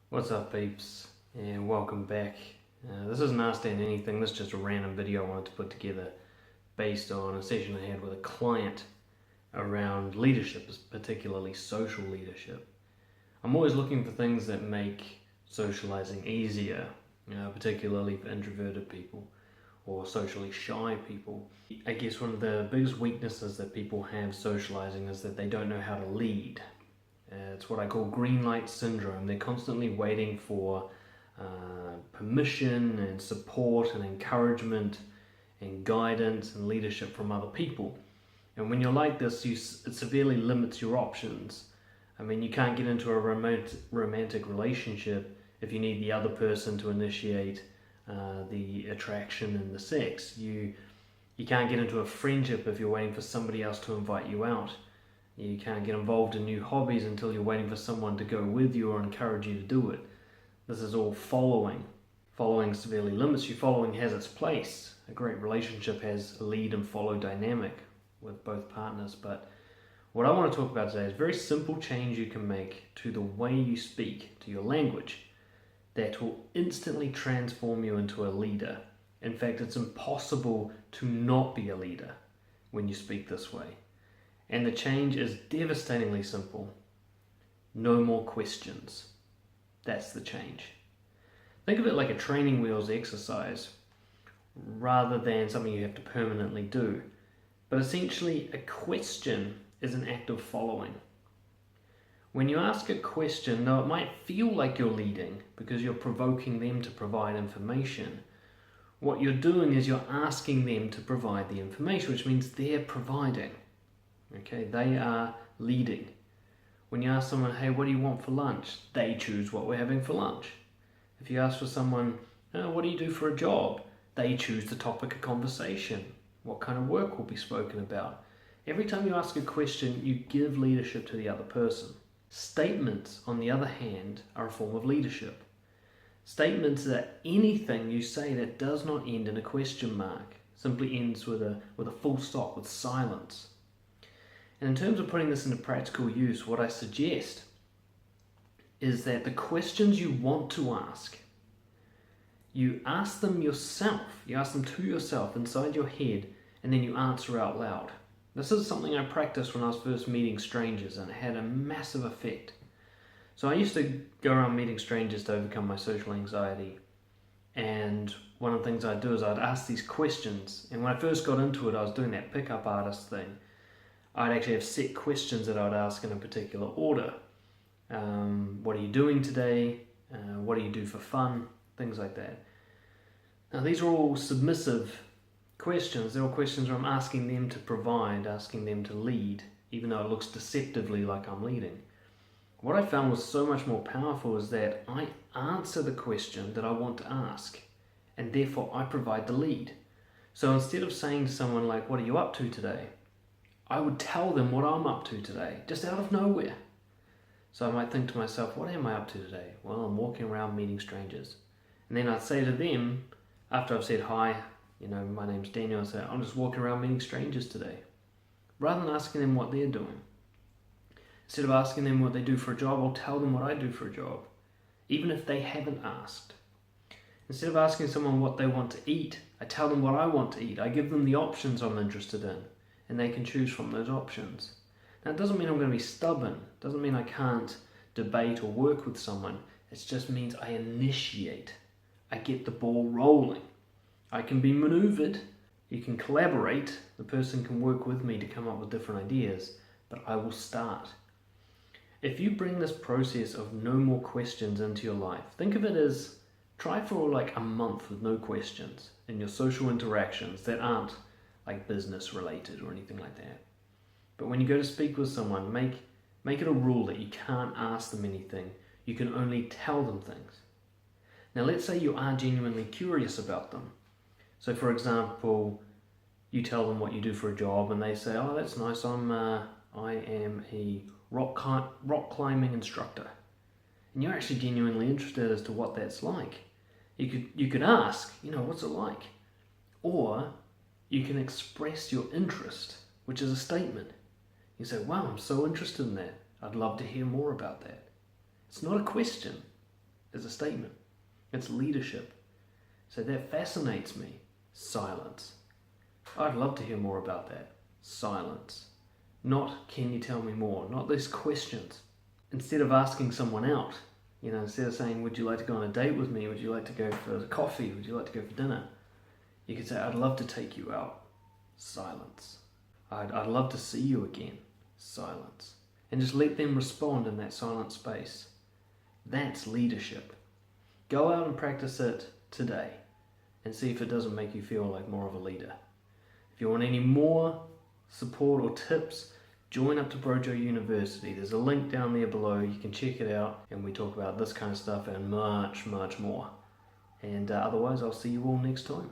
What's up, peeps, and welcome back. This isn't asking anything, this is just a random video I wanted to put together based on a session I had with a client around leadership, particularly social leadership. I'm always looking for things that make socializing easier, particularly for introverted people or socially shy people. I guess one of the biggest weaknesses that people have socializing is that they don't know how to lead. It's what I call green light syndrome. They're constantly waiting for permission and support and encouragement and guidance and leadership from other people. And when you're like this, it severely limits your options. I mean, you can't get into a romantic relationship if you need the other person to initiate the attraction and the sex. You can't get into a friendship if you're waiting for somebody else to invite you out. You can't get involved in new hobbies until you're waiting for someone to go with you or encourage you to do it. This is all following. Following severely limits you. Following has its place. A great relationship has a lead and follow dynamic with both partners. But what I want to talk about today is a very simple change you can make to the way you speak, to your language, that will instantly transform you into a leader. In fact, it's impossible to not be a leader when you speak this way. And the change is devastatingly simple. No more questions. That's the change. Think of it like a training wheels exercise rather than something you have to permanently do. But essentially, a question is an act of following. When you ask a question, though it might feel like you're leading because you're provoking them to provide information, what you're doing is you're asking them to provide the information, which means they're providing. Okay, they are leading. When you ask someone, hey, what do you want for lunch? They choose what we're having for lunch. If you ask for someone, what do you do for a job? They choose the topic of conversation. What kind of work will be spoken about? Every time you ask a question, you give leadership to the other person. Statements, on the other hand, are a form of leadership. Statements are anything you say that does not end in a question mark, simply ends with a full stop, with silence. And in terms of putting this into practical use, what I suggest is that the questions you want to ask, you ask them yourself. You ask them to yourself inside your head, and then you answer out loud. This is something I practiced when I was first meeting strangers, and it had a massive effect. So I used to go around meeting strangers to overcome my social anxiety. And one of the things I'd do is I'd ask these questions. And when I first got into it, I was doing that pickup artist thing. I'd actually have set questions that I'd ask in a particular order. What are you doing today? What do you do for fun? Things like that. Now these are all submissive questions. They're all questions where I'm asking them to provide, asking them to lead, even though it looks deceptively like I'm leading. What I found was so much more powerful is that I answer the question that I want to ask, and therefore I provide the lead. So instead of saying to someone like, what are you up to today? I would tell them what I'm up to today, just out of nowhere. So I might think to myself, what am I up to today? Well, I'm walking around meeting strangers. And then I'd say to them, after I've said hi, my name's Daniel, I'd say, I'm just walking around meeting strangers today. Rather than asking them what they're doing. Instead of asking them what they do for a job, I'll tell them what I do for a job, even if they haven't asked. Instead of asking someone what they want to eat, I tell them what I want to eat. I give them the options I'm interested in, and they can choose from those options. Now, it doesn't mean I'm going to be stubborn. It doesn't mean I can't debate or work with someone. It just means I initiate. I get the ball rolling. I can be maneuvered. You can collaborate. The person can work with me to come up with different ideas, but I will start. If you bring this process of no more questions into your life, think of it as try for like a month with no questions in your social interactions that aren't like business related or anything like that. But when you go to speak with someone, make it a rule that you can't ask them anything. You can only tell them things. Now let's say you are genuinely curious about them. So for example, you tell them what you do for a job and they say, oh, that's nice, I am a rock climbing instructor. And you're actually genuinely interested as to what that's like. You could ask, what's it like? Or you can express your interest, which is a statement. You say, wow, I'm so interested in that. I'd love to hear more about that. It's not a question. is a statement. It's leadership. So that fascinates me. Silence. I'd love to hear more about that. Silence. Not, can you tell me more? Not those questions. Instead of asking someone out, instead of saying, would you like to go on a date with me? Would you like to go for coffee? Would you like to go for dinner? You could say, I'd love to take you out. Silence. I'd love to see you again. Silence. And just let them respond in that silent space. That's leadership. Go out and practice it today and see if it doesn't make you feel like more of a leader. If you want any more support or tips, join up to Brojo University. There's a link down there below. You can check it out, and we talk about this kind of stuff and much, much more. And otherwise, I'll see you all next time.